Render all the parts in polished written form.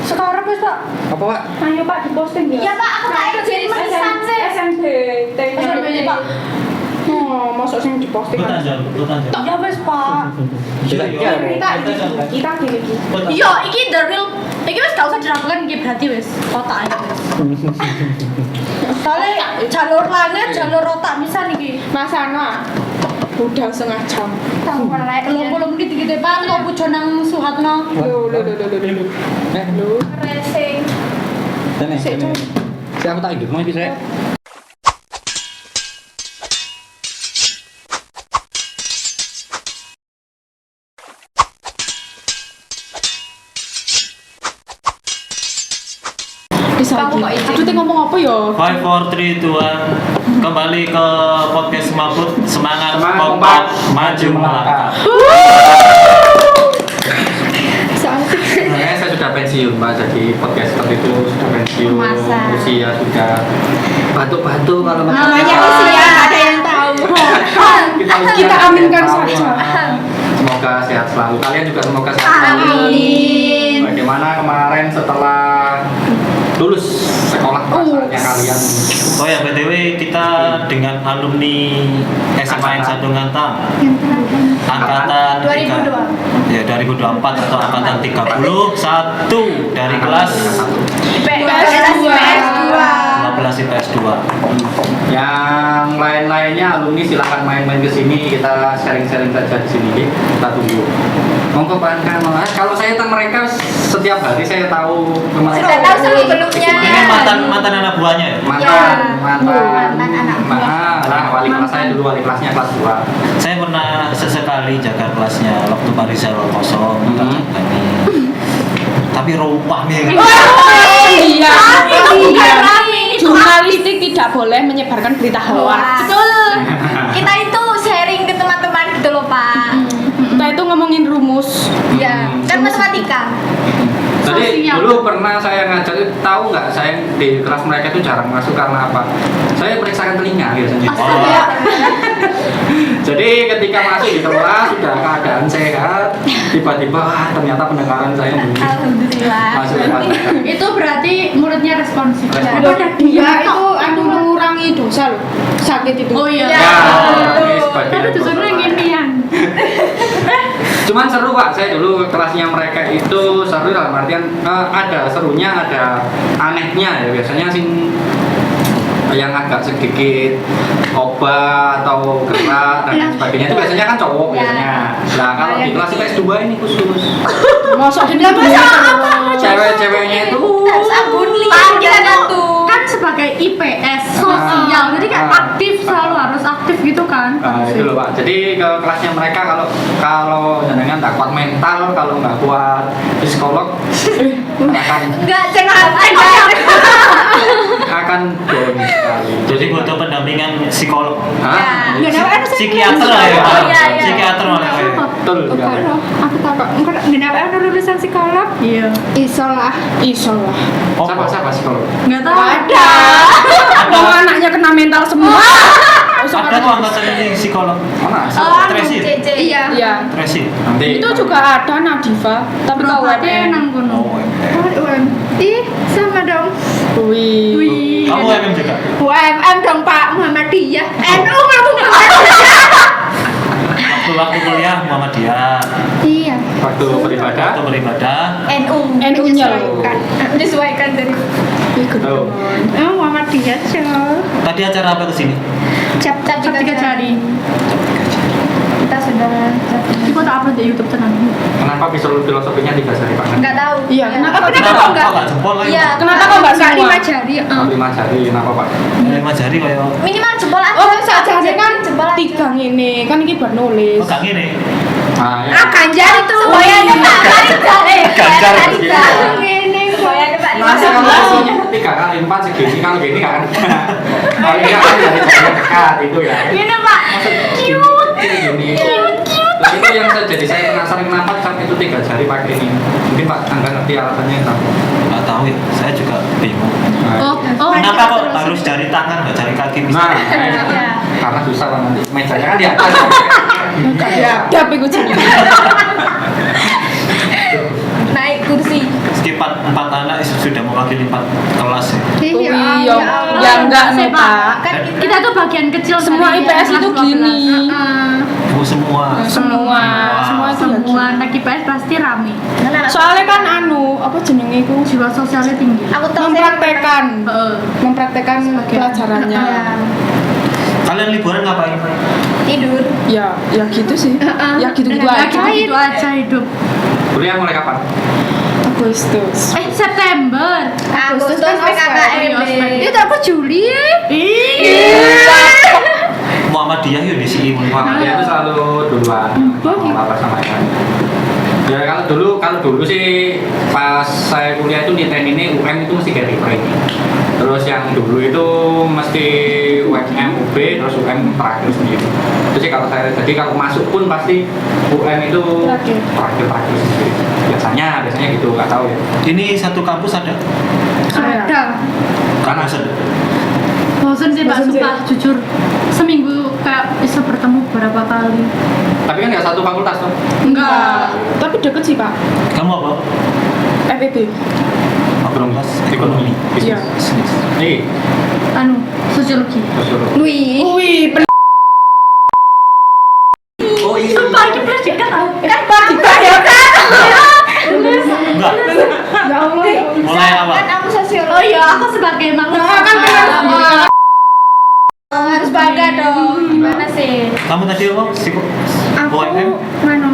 Sekarang wis Pak. Apa Pak? Ayo Pak diposting ya. Iya Pak, aku tak jadi manisan sih. SMP. SMP Pak. Oh, masuk sing diposting. Betul. Ya wis Pak. Kita gini. Iya, iki the real. Iki wis gak usah diragukan iki berarti wis otak aja wis. Soalnya jalur langit, jalur otak bisa nih. Mas Ana. Udah setengah jam. Tahu melek. Belum menit gitu Pak, kok pujo nang Suhatno. Lho. Racing. Sini. Siapa tak hidup mau bisa? Kamu kok izin? Aduh, ngomong apa ya? 5, 4, 3, 2, 1. Kembali ke podcast Mabut. Semangat, Semangat, kompak, kompak, maju melangkah. Sebenarnya saya sudah pensiun Pak, jadi podcaster itu sudah pensiun. Masa? Usia sudah batuk-batuk kalau Namanya usia, ada yang tahu. Kita aminkan tahu. saja. Semoga sehat selalu. Kalian juga semoga sehat selalu. Amin. Bagaimana kemarin setelah lulus sekolah perasaannya kalian? Oh ya, BTW kita dengan alumni SMA yang satu Ngantang. Angkatan 2002. Ya 2024 atau angkatan 31 dari kelas IPS 2. 15 IPS 2. Yang lain-lainnya alumni silakan main-main ke sini, kita sharing-sharing saja di sini. Kita tunggu. Monggo Pak Anka. Kalau saya tentang mereka setiap hari saya tahu mereka. Sudah tahu sebelumnya. Ini mantan anak buahnya ya? Mantan anak buah. Nah, wali kelas saya dulu, wali kelasnya kelas 2. Saya pernah sesekali jaga kelasnya waktu Pak Rizal kosong. Tapi rumpah nih. Iya. Rame. Jurnalistik tidak boleh menyebarkan berita hoax. Betul. Kita itu sharing ke teman-teman gitu loh Pak. Kita itu ngomongin rumus. Iya, kan matematika. Jadi Sosial. dulu pernah saya ngajar, tahu nggak saya di kelas mereka itu jarang masuk karena apa? Saya periksakan telinga biasanya. Astaga. Jadi ketika masuk di kelas sudah keadaan sehat, tiba-tiba ternyata pendengaran saya bunyi. Alhamdulillah. Masuk ke kelas. Itu berarti mulutnya responsif. Responsif. Daripada dia itu mengurangi dosa loh. Sakit itu. Oh iya. Ya, ini sebagai Tapi dosanya ginian. Cuman seru Pak, saya dulu kelasnya mereka itu seru dalam artian ada serunya, ada anehnya ya. Biasanya sing yang agak sedikit obat atau gerak dan lain sebagainya itu biasanya kan cowok biasanya. Nah kalau di kelas IPS 2 ini khusus Masuk di cewek-ceweknya itu Kan sebagai IPS sosial, jadi kan aktif, selalu harus aktif gitu kan. itu loh Pak. Jadi ke kelasnya mereka kalau jenengan tak kuat mental, kalau nggak kuat psikolog akan down sekali. Jadi butuh pendampingan psikolog. Hah? Psikiater lah ya. Oh, iya, iya. Psikiater malah ya. Betul sekali. Aku takut, kenapa ada lulusan psikolog? Iya. Isolah. Oh, Siapa psikolog? Nggak tahu. Ada. Kalau anaknya kena mental semua. ada tuh angkatan ini psikolog. Mana? Tracy. Iya. Iya. Tracy. Nanti Itu juga ada Nadifa, tapi kau Berobatnya nang gunung. Oh, Ih, sama dong. Wih. kamu MM juga? UMM dong Pak, Muhammadiyah. NU kamu Muhammadiyah. Waktu kuliah Muhammadiyah. Iya. waktu beribadah. Waktu beribadah. NU-nya loh. Menyesuaikan dari Tuh. Muhammadiyah coy. Tadi acara apa kesini? Cap tiga jari. Kita sudah. Kita tak upload di YouTube tenang. Kenapa filosofinya 3 jari Pak? Enggak tahu. Iya, kenapa kok Kenapa enggak? kok nggak jempol lagi? Iya. Kenapa kok nggak semua? 5 jari? 5 jari, kenapa Pak? 5 jari kayak. Minimal jempol aja. Oh, saja kan jempol aja. 3 ini, kan ini buat nulis. Oh, gak gini. Nah, ya. Ganjar itu. Semuanya Pak Ganjar. Ganjar. Ini semuanya Pak Masa kalau hasilnya 3 kali 4 segini, kalau gini nggak akan kalau ini kan dari jari dekat itu ya. Ini Pak. Cute. Gini. Nah, itu yang jadi saya penasaran kenapa sampai itu 3 jari pakai ini. Mungkin Pak Angga ngerti alasannya apa? Nggak tahu ya. Saya juga bingung. Oh, Kenapa kok harus jari tangan nggak jari kaki Nah, misalnya? karena susah Pak nanti mejanya kan di atas. Ada apa gue jadi? naik kursi. Skip empat anak sudah mewakili 4 kelas ya. Iya, ya enggak nih Pak. Kan kita tuh bagian kecil Semua dari IPS itu kelas 12. gini. Oh, semua. Semua itu ya Semua anak IPS pasti rame. Soalnya kan apa jenenge iku Jiwa sosialnya tinggi. Aku tahu mempraktekkan pelajarannya. Iya. Kalian liburan ngapain? Tidur. Ya gitu sih. Ya gitu-gitu Ya aja. gitu aja hidup. Kuliah mulai kapan? Agustus. September. Agustus kan PKKMB. Itu aku Juli. Muhammadiyah yuk di sini. Muhammadiyah itu selalu duluan. Mau apa sama yang ya kalau dulu sih pas saya kuliah itu niten ini UM itu mesti kayak refrain. Terus yang dulu itu mesti UM UB terus UM terakhir sendiri. Itu sih kalau saya jadi kalau masuk pun pasti UM itu terakhir sendiri. Biasanya gitu nggak tahu ya. Ini satu kampus ada? Ada. Karena ada. Bosen sih Pak, sumpah jujur. Seminggu kayak bisa bertemu berapa kali. Tapi kan nggak satu fakultas tuh. Enggak. Tapi deket sih Pak. Kamu apa? FEB. Ekonomi. Iya. Nih, Sosiologi. Wih. oh iya. Sumpah ini pendidikan Kan Pak ya kan. Enggak. Ya Allah. Mulai apa? Kan aku sosiologi. Oh iya, aku sebagai makhluk. Harus bangga dong. Gimana sih? Kamu tadi apa? Aku UMM? mana?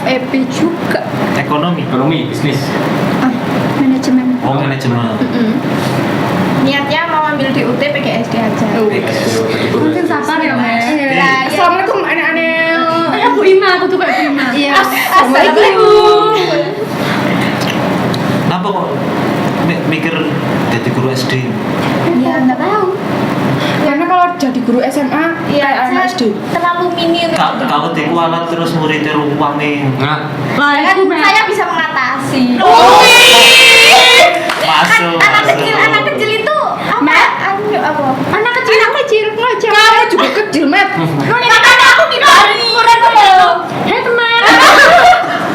FEB juga. Ekonomi, bisnis. Manajemen. Oh, manajemen. Niatnya mau ambil di UT PGSD aja. Mungkin sabar ya, Mas. Iya. Assalamualaikum anak-anak. Kayak Bu Ima, aku tuh kayak Bu Ima. Iya. Assalamualaikum. Kenapa kok mikir jadi guru SD? Ya nggak tahu. Karena kalau jadi guru SMA Iya, kayak anak SD. terlalu mini untuk itu. Kau kualat terus muridnya rumpangin. Nah, Lah, Kan aku saya bisa mengatasi. Masuk. Anak kecil itu apa? Apa? anak kecil ngajak. Kamu juga kecil, Mat. Makanya aku tidak kurang dulu. Hei teman.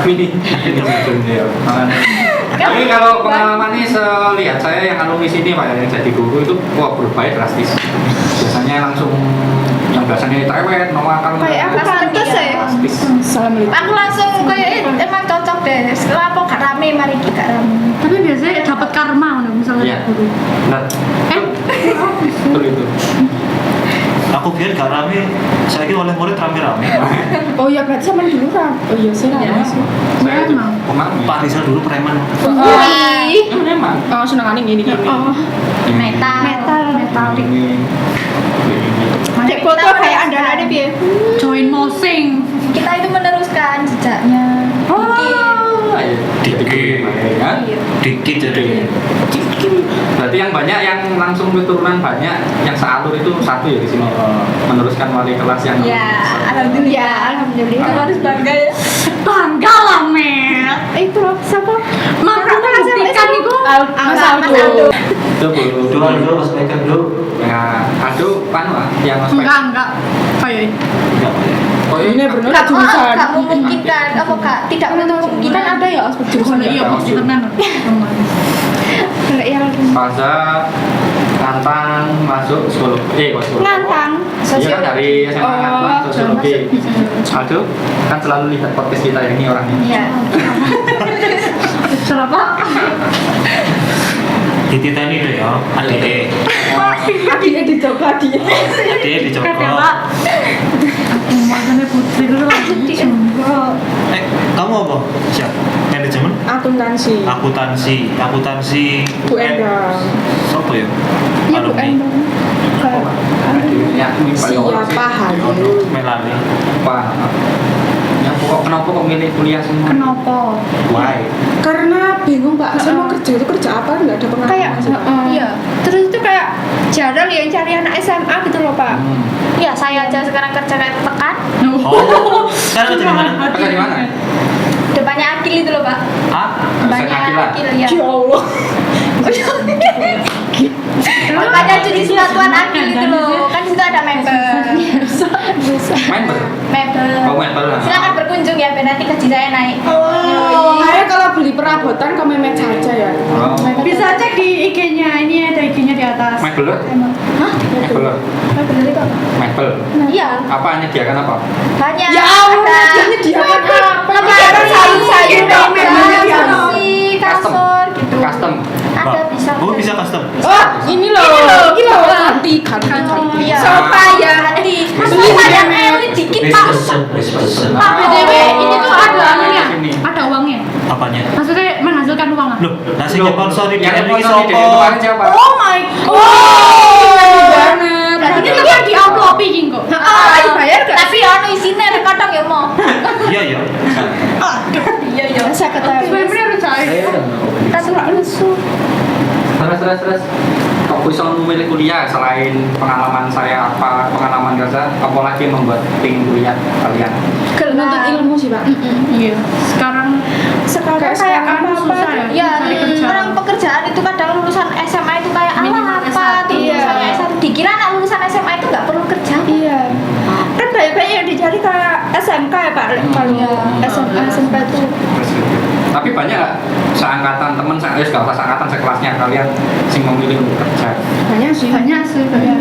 mini. Ya, makanya. Tapi kalau pengalaman nih lihat saya yang alumni sini Pak yang jadi guru itu wah berubah drastis. Biasanya langsung yang biasanya cerewet, makan Kayak apa pantas ya? drastis. Assalamualaikum. Aku langsung kayak emang cocok deh. Setelah apa gak rame, mari kita rame. Tapi biasanya dapat karma udah misalnya Iya. guru. Benar. Betul itu. Aku biar gak rame, saya kira oleh murid rame-rame. Oh iya berarti sama dulu kan. Oh iya sih Iya. ramai sih. Saya Memang. Pak Rizal dulu preman. Wih. Memang. Oh senengannya gini. Oh. Metalik. Cek foto kayak andalannya piye? Join mosing. Kita itu meneruskan jejaknya. Dikit. Ya. Dikit jadi. Berarti yang banyak yang langsung keturunan banyak yang sealur itu satu ya di sini. Meneruskan wali kelas yang Ya, alhamdulillah. Itu harus bangga ya. Bangga lah, Mel. Itu loh, siapa? Maka membuktikan itu. Mas Aldo. itu belum. Dua mas Megan dulu. Ya, aduh, lah yang mas Enggak. Kayak Enggak. Oh Ini bener Gak jurusan. memungkinkan. Apa kak? Tidak memungkinkan. Kan ada ya aspek jurusan. iya pasti tenan. Iya lagi. Fasa Lantang masuk psikologi. Psikologi. Ngantang. Iya kan dari SMA Lantang sosiologi. Aduh, kan selalu lihat podcast kita ini orangnya. Iya. Kenapa? Dititeni deh ya, adik. Adiknya dicoba dia. Adik dicoba. Pak. Aku makanya putri dulu lagi. Kamu apa? Siap. Manajemen? Akuntansi. Akuntansi. Bu Endang. Siapa ya? Iya Bu Endang. Siapa halu? Melani. Apa? Ya pokok kenapa kok milih kuliah semua? Kenapa? Why? Karena bingung Pak, saya mau kerja itu kerja apa? Nggak ada pengalaman. Kayak, iya. Terus itu kayak jarang yang cari anak SMA gitu loh Pak. Iya, saya aja sekarang kerja kayak tekan. Oh. Sekarang kerja di mana? Kerja di mana? Depannya Akil itu loh Pak. Ah, Depannya Akila. Akil ya. Ya Allah. Depannya jadi Satuan Akil itu loh. Kan di situ ada member. Member. Mebel. Oh, mebel. Silakan berkunjung ya, biar nanti gaji saya naik. Saya kalau beli perabotan ke Memet saja ya. Oh. Bisa cek di IG-nya, ini ada IG-nya di atas. Mebel. Hah? Mebel. Mebel itu apa? Mebel. Iya. Apa menyediakan apa? Banyak. Ya Allah, Ada dia menyediakan apa? lemari, sayur, Memet. kursi, kasur gitu. Custom. Ada bisa. Oh, bisa custom. Oh, ini loh. Ganti. Iya. Sofa ya, ganti. Beli Sofa di yang Memet. elit dikit, Pak. Pak BTW, ini tuh ada Oh, anunya, sini. ada uangnya. Apanya? Maksudnya menghasilkan uang lah. Loh, nasi sponsor di yang ini sponsor di sopo? kemarin siapa? Oh my god. Banget. Ini tuh yang di amplop iki kok. Bayar gak? Tapi anu isine nek kadang ya mau. Iya ya. Iya iya. Saya ketahui. Sebenarnya harus cair. Kita suka lusu. Terus. Kok bisa memilih kuliah selain pengalaman saya apa pengalaman kerja, apalagi yang membuat pengen kuliah kalian? Menuntut ilmu sih, Pak. Iya. Sekarang Sekarang kayak sekarang apa-apa susah ya, ya, cari kerjaan. orang pekerjaan itu kadang lulusan SMA itu kayak Minimal apa S1. tuh misalnya Iya. S1 dikira anak lulusan SMA itu nggak perlu kerja. Iya. Kan banyak-banyak yang dicari kayak SMK ya, Pak. Kalau SMA, SMK itu. Tapi banyak nggak seangkatan teman saya nggak usah seangkatan sekelasnya kalian sing memilih untuk kerja, Banyak sih. banyak sih. Iya.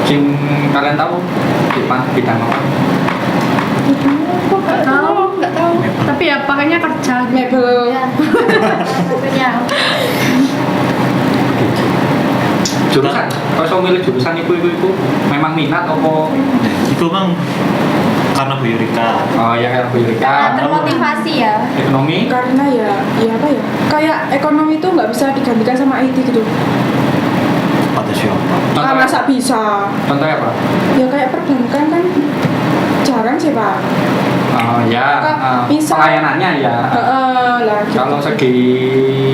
sing kalian tahu di bidang apa? Nggak tahu. Tapi ya pakainya kerja. Mebel. Ya. Satunya. Jurusan, kalau saya milih jurusan itu memang minat apa? Itu bang karena Bu Yurika. Oh ya kayak Bu Yurika, Termotivasi ya. ekonomi. Karena ya apa ya? Kayak ekonomi itu nggak bisa digantikan sama IT gitu. Atau siapa? Ah, masa bisa? Contohnya apa? Ya kayak perbankan kan jarang sih, Pak. Oh ya, Bisa. pelayanannya ya. Lah gitu. Kalau segi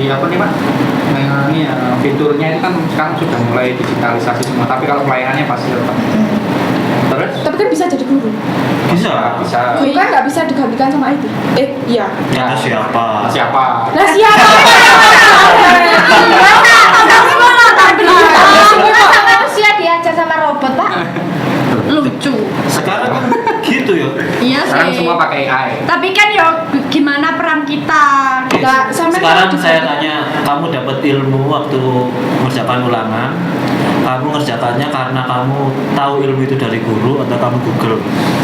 apa nih Pak? Nah, ini ya, fiturnya itu kan sekarang sudah mulai digitalisasi semua. Tapi kalau pelayanannya pasti tetap. Terus? Tapi kan bisa jadi guru. Bisa. Bisa. Guru kan nggak bisa digantikan sama IT. Iya. Ya. Atau siapa? Siapa? Lah siapa? Masa manusia diajar sama robot, Pak? Lucu. Sekarang kan gitu ya. Iya Sekarang sih. semua pakai AI. Tapi kan ya gimana peran kita? Nggak, sampai Sekarang kalau saya tanya, kamu dapat ilmu waktu mengerjakan ulangan. Kamu ngerjakannya karena kamu tahu ilmu itu dari guru atau kamu Google?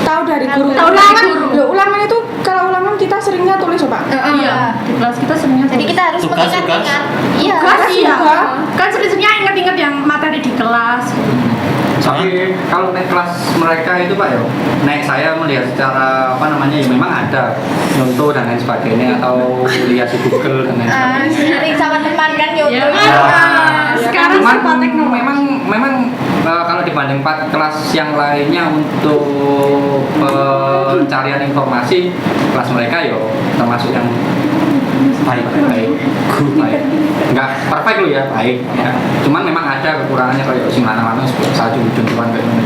tahu dari guru. Tahu dari Ulangan, guru. loh, ulangan itu kalau ulangan kita seringnya tulis, Pak. Iya. Di kelas kita seringnya. Jadi kita harus Tugas, mengingat-ingat. Iya. Tugas iya. juga. Kan sering-seringnya inget-inget yang materi di kelas. Tapi kalau naik kelas mereka itu Pak ya, naik saya melihat secara apa namanya ya memang ada contoh dan lain sebagainya atau lihat di Google dan lain sebagainya. Sering sama teman kan Ya, nyuruh. sekarang Cuman sempat teknologi. memang kalau dibanding 4 kelas yang lainnya untuk pencarian informasi kelas mereka ya termasuk yang baik nggak perfect loh ya baik ya. Cuman memang ada kekurangannya kayak sing lanang-lanang saya contohan kayak gini.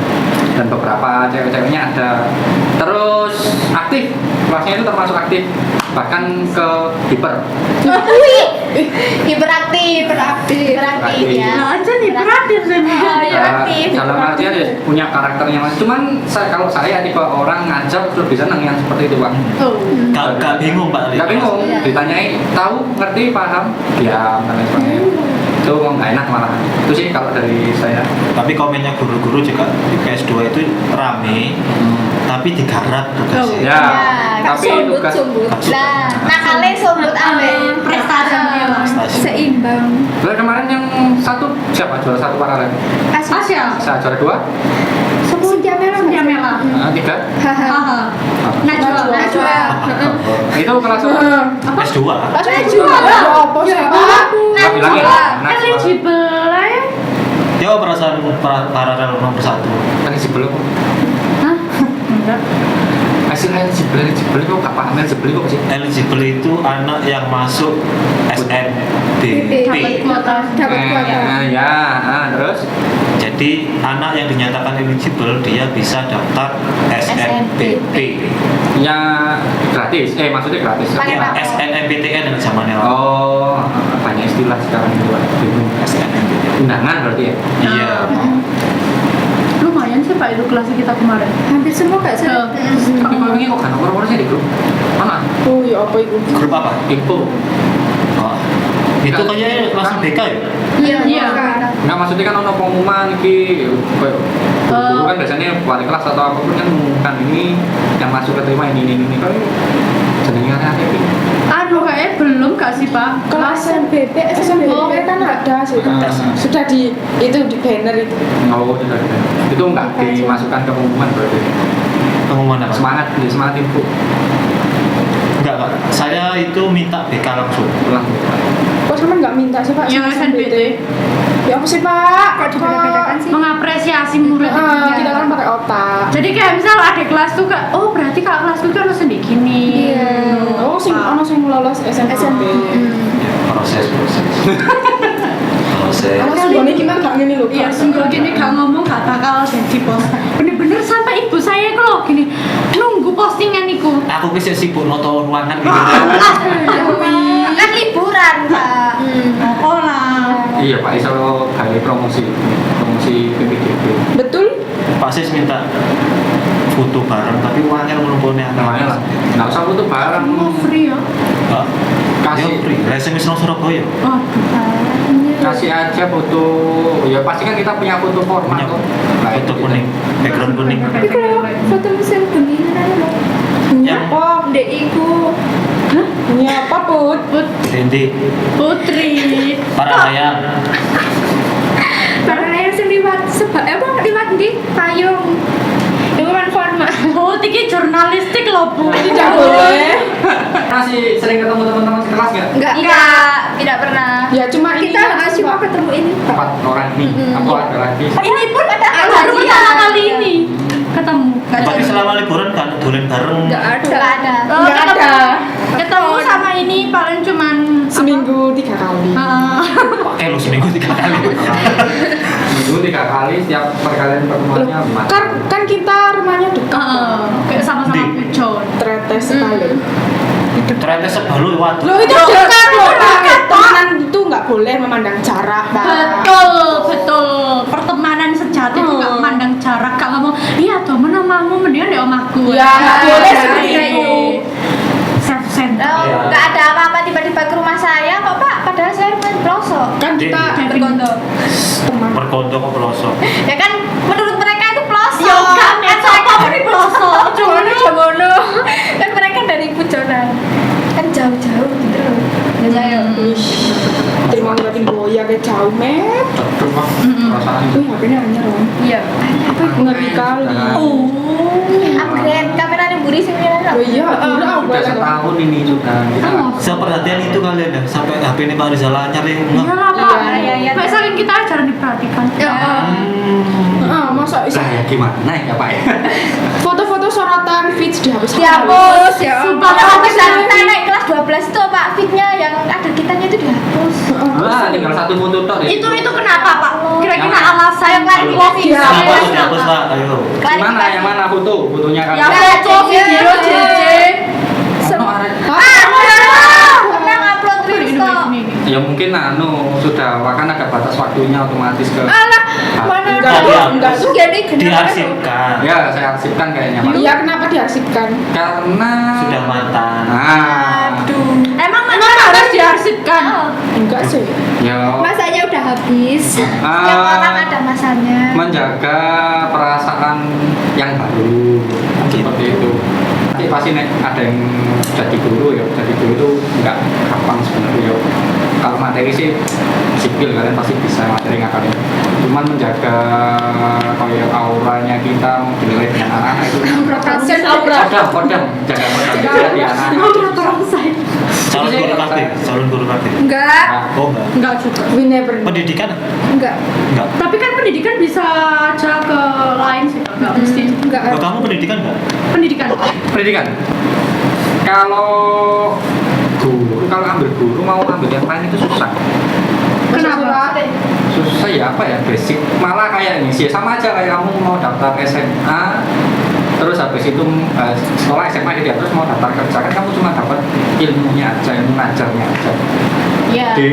Dan beberapa cewek-ceweknya ada terus aktif kelasnya itu termasuk aktif bahkan ke hiper. Hiperaktif ya. Nah, aja nih beraktif sih. Hiperaktif. Dalam artian ya punya karakternya mas. Cuman kalau saya tipe orang ngajar lebih senang yang seperti itu Pak. Oh. Gak bingung Pak? Gak bingung, Iya. ditanyai tahu, ngerti, paham, diam dan lain sebagainya. Itu nggak enak malah. Itu sih kalau dari saya. Tapi komennya guru-guru juga di PS2 itu rame, tapi digarap tugasnya. Ya, Kak tapi tugas sumbut. Nah, nakalnya sumbut awe. Prestasinya lah. Prestasi. Seimbang. Lah, kemarin yang satu siapa juara satu paralel? Asia. Saya juara 2, Sintia Merah. Sintia Merah. 3. Haha. Najwa. Itu kelas apa? PS2. Apa sih, Pak? Nggak bilangin. Eligible lah ya. Dia perasaan paralel nomor 1. Eligible kok. Hah? Enggak. Hasil eligible kok nggak paham eligible kok sih? Eligible itu anak yang masuk SNBP. Dapat kuota. Ya, terus Jadi anak yang dinyatakan eligible dia bisa daftar SNBP. ya gratis. Maksudnya gratis. Pakai Ya, apa? SNMPTN yang zamannya lalu. Oh, banyak istilah sekarang itu. Bingung. SNMPTN. Undangan berarti ya? Iya. Lumayan sih. sih Pak itu kelas kita kemarin? Hampir semua gak sih? Tapi kalau ini kok kan nomor sih di grup mana? Oh ya apa itu? Grup apa? Info. Oh. Itu kayaknya kelas BK ya? Iya. Nggak, maksudnya kan ono pengumuman iki kayak guru kan biasanya wali kelas atau apapun kan mengumumkan ini yang masuk keterima ini kan jenenge arek iki. Aduh kayaknya belum gak sih Pak? Kalau SNBP kan ada sih. Sudah di itu di banner itu. Oh, tidak. Itu enggak dimasukkan ke pengumuman berarti. Pengumuman apa? Semangat info. Enggak, Pak. Saya itu minta BK langsung. Ulang. Kok sama nggak minta sih Pak? Yang SNBT Ya apa sih Pak? Kok dibeda-bedakan sih? mengapresiasi murid. Kita kan pakai otak. Jadi kayak misal adik kelas tuh kayak, oh berarti kalau kelasku kan harus sedih gini. Oh, sing ono sing lolos SNBP. Ya, proses. Ono sing gone iki mah gak ngene lho. Iya, single gini gak ngomong gak bakal jadi bos. Bener-bener sampai ibu saya itu loh gini nunggu postingan iku. Aku kisah sibuk noto ruangan gitu. Kan liburan Pak. Oh lah. Iya, Pak Iso kali promosi PPDB. Betul? Pak Sis minta foto bareng tapi uangnya ngumpulnya Namanya lah. Nggak usah foto bareng. Mau free ya? Kasih. Ya free. Lah sing wis nang Surabaya. Kasih aja foto. Ya pasti kan kita punya foto formal Punya tuh. foto kuning, background kuning. Tapi kalau foto mesin kuning ada Yang Apa? Dek iku. Ya apa Put? Dendi Putri. para layar. Karena yang sing liwat liwat di payung. Itu kan formal. Oh, tiki jurnalistik loh Bu. Tidak boleh. Masih sering ketemu teman-teman sekelas nggak? Enggak. Tidak pernah. Ya cuma ini Kita aja, cuma Pak. ketemu ini. 4 orang nih. Apa ada lagi? Ini pun baru Ada pertama kali ini ketemu. Tapi selama liburan kan dolen bareng. Enggak ada. Nggak ada. Oh, Nggak ketemu, ada. ketemu sama ini paling cuman Seminggu 3 kali. Pakai lu seminggu 3 kali. Minggu 3 kali setiap perkalian pertemuannya Loh, 4. kan kita rumahnya dekat. kayak sama-sama Di. pucon. Tretes sekali. Ternyata sebalu waduh. Loh itu dekat loh Pak. Temenan itu nggak boleh memandang jarak Pak. Betul. Pertemanan sejati itu nggak memandang jarak. Gak ngomong, iya temen omamu mendingan di omahku. Ya, nggak boleh Iya, seperti iya, itu. Self center. Loh, nggak ada apa-apa tiba-tiba ke rumah saya kok Pak. Padahal saya rumah di pelosok. Kan kita Bergondo. teman. Berkondo kok pelosok. Ya kan menurut mereka itu pelosok. Ya kan, ya mereka apa di pelosok? Jomono. Kan mereka dari Pujonan. Kan jauh-jauh gitu loh. Dan saya Terima kasih boya ke jauh met. Cocok Pak. Perasaan itu. Wih HP-nya anyar loh. iya. Apa itu ngeri kali. Upgrade kameranya buri sih Oh iya, udah Sudah setahun ini sudah. Kita Seperhatian itu kalian ya sampai HP ini Pak Rizal Anyar ya. Iya lah Pak. Iya, iya. Kayak saking kita jarang diperhatikan. Masa bisa Saya gimana ya Pak ya? foto-foto sorotan feeds dihapus. Dihapus Ya Sumpah, Kalau aku kita naik kelas 12 tuh Pak, fitnya yang ada kitanya itu dihapus. Wah, tinggal satu foto tok. Itu kenapa Pak? Kira-kira Yang- alasan Saya klarifikasi. Iya, Kenapa iya. tuh dihapus Pak? Ayo. Mana yang mana foto? Fotonya kan. Ya foto, video, JJ. Ono arek. Pernah ngupload reels kok. Ya mungkin sudah kan ada batas waktunya otomatis ke. Alah, mana Enggak, ada? enggak. Terus jadi kenapa? Diarsipkan. Ya, saya arsipkan kayaknya Pak. Iya, kenapa diarsipkan? Karena Sudah mantan. Nah, Emang harus diarsipkan? Enggak sih. ya Masanya udah habis. Setiap orang ada masanya. menjaga perasaan yang baru seperti itu. Nanti pasti ada yang jadi guru ya, jadi guru itu nggak gampang sebenarnya ya. Kalau materi sih sipil kalian pasti bisa materi ngakalin. Cuman menjaga kayak auranya kita menilai dengan anak-anak itu. Absen aura. Kodam, jaga kodam di anak-anak. Calon guru kafe. Enggak, Oh enggak. Enggak juga. We never know. Pendidikan? enggak, Enggak. Tapi kan pendidikan bisa aja ke lain sih, enggak mesti. enggak. Oh, kamu pendidikan enggak? Pendidikan. Pendidikan. Kalau ambil guru mau ambil yang lain itu susah. Kenapa? Susah ya apa ya basic malah kayak ini sih sama aja kayak kamu mau daftar SMA terus habis itu sekolah SMA gitu ya, terus mau daftar kerja kan kamu cuma dapat ilmunya aja, ilmu ngajarnya aja. Iya. Di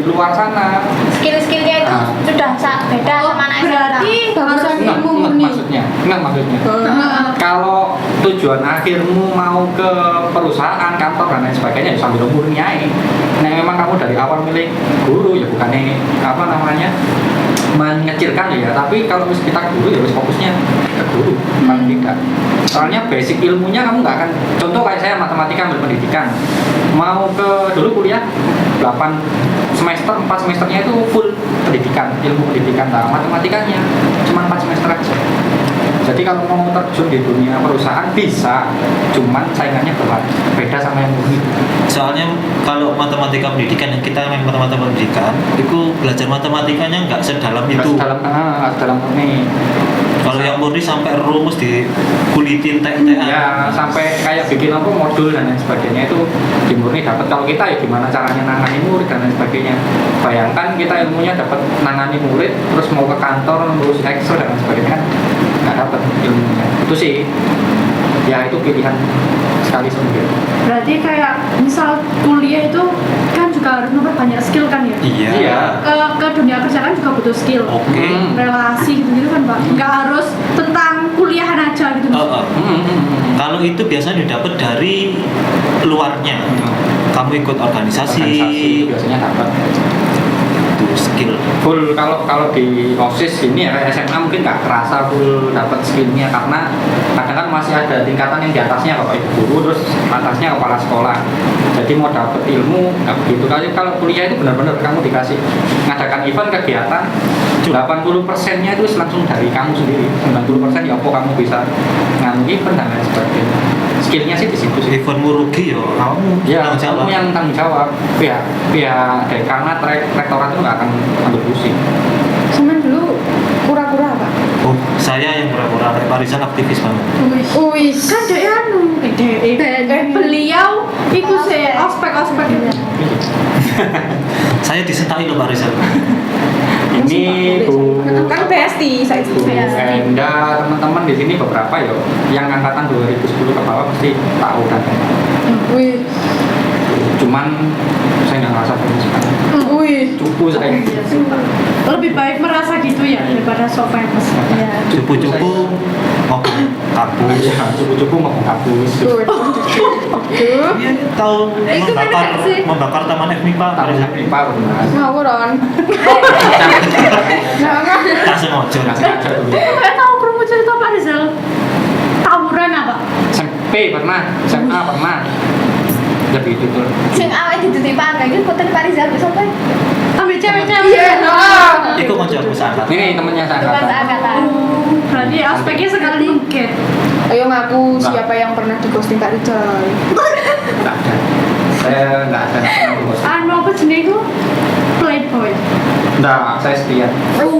luar sana Skill-skillnya itu Ah. sudah beda sama anak Berarti Bagusan enggak, ilmu murni. maksudnya kalau tujuan akhirmu mau ke perusahaan, kantor dan lain sebagainya ya sambil murni aja. Nah memang kamu dari awal milih guru ya bukannya apa namanya mengecilkan ya, tapi kalau kita ke guru ya harus fokusnya ke guru paling tidak. Soalnya basic ilmunya kamu nggak akan, contoh kayak saya matematika ambil pendidikan, mau ke dulu kuliah 8 semester, 4 semesternya itu full pendidikan, ilmu pendidikan, nah matematikanya cuma 4 semester aja. Jadi kalau mau terjun di dunia perusahaan bisa, cuman saingannya berat, beda sama yang murni. Soalnya kalau matematika pendidikan yang kita main matematika pendidikan itu belajar matematikanya nggak sedalam itu. Nggak sedalam murni. Kalau yang murni sampai rumus dikulitin Ya sampai kayak bikin apa modul dan lain sebagainya itu di murni dapat. Kalau kita ya gimana caranya nangani murid dan lain sebagainya. Bayangkan kita ilmunya dapat nangani murid, terus mau ke kantor ngurus Excel dan lain sebagainya kan nggak dapat ilmunya. Itu sih ya itu pilihan sekali sendiri. berarti kayak misal kuliah itu kan juga harus memperbanyak skill kan ya? Iya. Ke dunia kerja kan juga butuh skill. Oke. Relasi gitu-gitu kan Pak. Nggak harus tentang kuliahan aja gitu. Kalau itu biasanya didapat dari luarnya. Kamu ikut organisasi, Organisasi biasanya dapat. itu skill. Full kalau di OSIS ini ya kayak SMA mungkin nggak kerasa full dapat skillnya karena kadang kan masih ada tingkatan yang di atasnya kalau ibu guru, terus atasnya kepala sekolah. Jadi mau dapat ilmu nggak begitu. Kalau kuliah itu benar-benar kamu dikasih ngadakan event kegiatan 80%-nya itu langsung dari kamu sendiri, 90% ya apa kamu bisa nganu event dan lain sebagainya. Skillnya sih di situ sih. Evenmu rugi ya, kamu Ya, tanggung jawab. kamu yang tanggung jawab. Pihak dari karena rektorat itu nggak akan ambil pusing. Cuman dulu kura-kura apa? Oh, saya yang pura-pura kayak Parisan aktivis banget. Wis. Kan dek anu, beliau itu sih ospek gitu. Saya disentai loh Parisan. Ini Bu Kan besti saya Bu Enda, teman-teman di sini beberapa ya yang angkatan 2010 ke bawah pasti tahu dan Wih. cuman saya nggak ngerasa famous sekarang. Wih. Cupu saya. Lebih baik merasa gitu ya daripada so famous. Iya. Cupu-cupu mau kampus. Ya, cupu-cupu mau ke kampus. Iya, tahu Itu bener sih. membakar taman FMIPA Tahu Parisan. pipa benar. Ngawur on. Jangan. Tak sengaja. Nggak sengaja dulu. Kayak tahu kerungu cerita Pak Rizal. Tawuran apa? SMP pernah, SMA pernah. Jadi itu tuh. Sing awake dititipan kayak gitu foto Pak Rizal besok kan. Ambil cewek-cewek. Iya, nah. Iku kanca aku sangat. Ini temennya saya Tukang angkatan. seangkatan. Berarti aspeknya sekali mungkin. Ayo ngaku siapa yang pernah di ghosting Kak Rizal. Nggak ada. Saya nggak ada. Anu apa jenis itu? Playboy. Nggak, saya setia.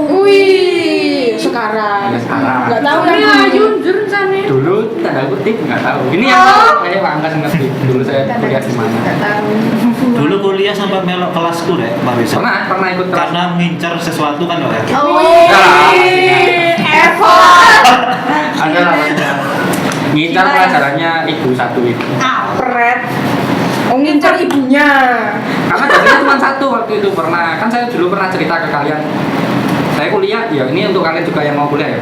Wih, sekarang. Ya, sekarang. Nggak tahu Ini lagi. ayun jujur sana. Dulu tanda kutip nggak tahu. Ini yang saya Pak Angga ngerti. Dulu saya kuliah di mana? Nggak tahu. Dulu kuliah sampai melok kelasku deh, Parisan. Pernah ikut kelas. Karena ngincar sesuatu kan ya. Effort. Ada namanya. Ngincar pelajarannya ibu satu itu. Pret. Oh, ngincar ibunya. Karena biasanya cuma satu waktu itu pernah. Kan saya dulu pernah cerita ke kalian. Saya kuliah, ya ini untuk kalian juga yang mau kuliah ya.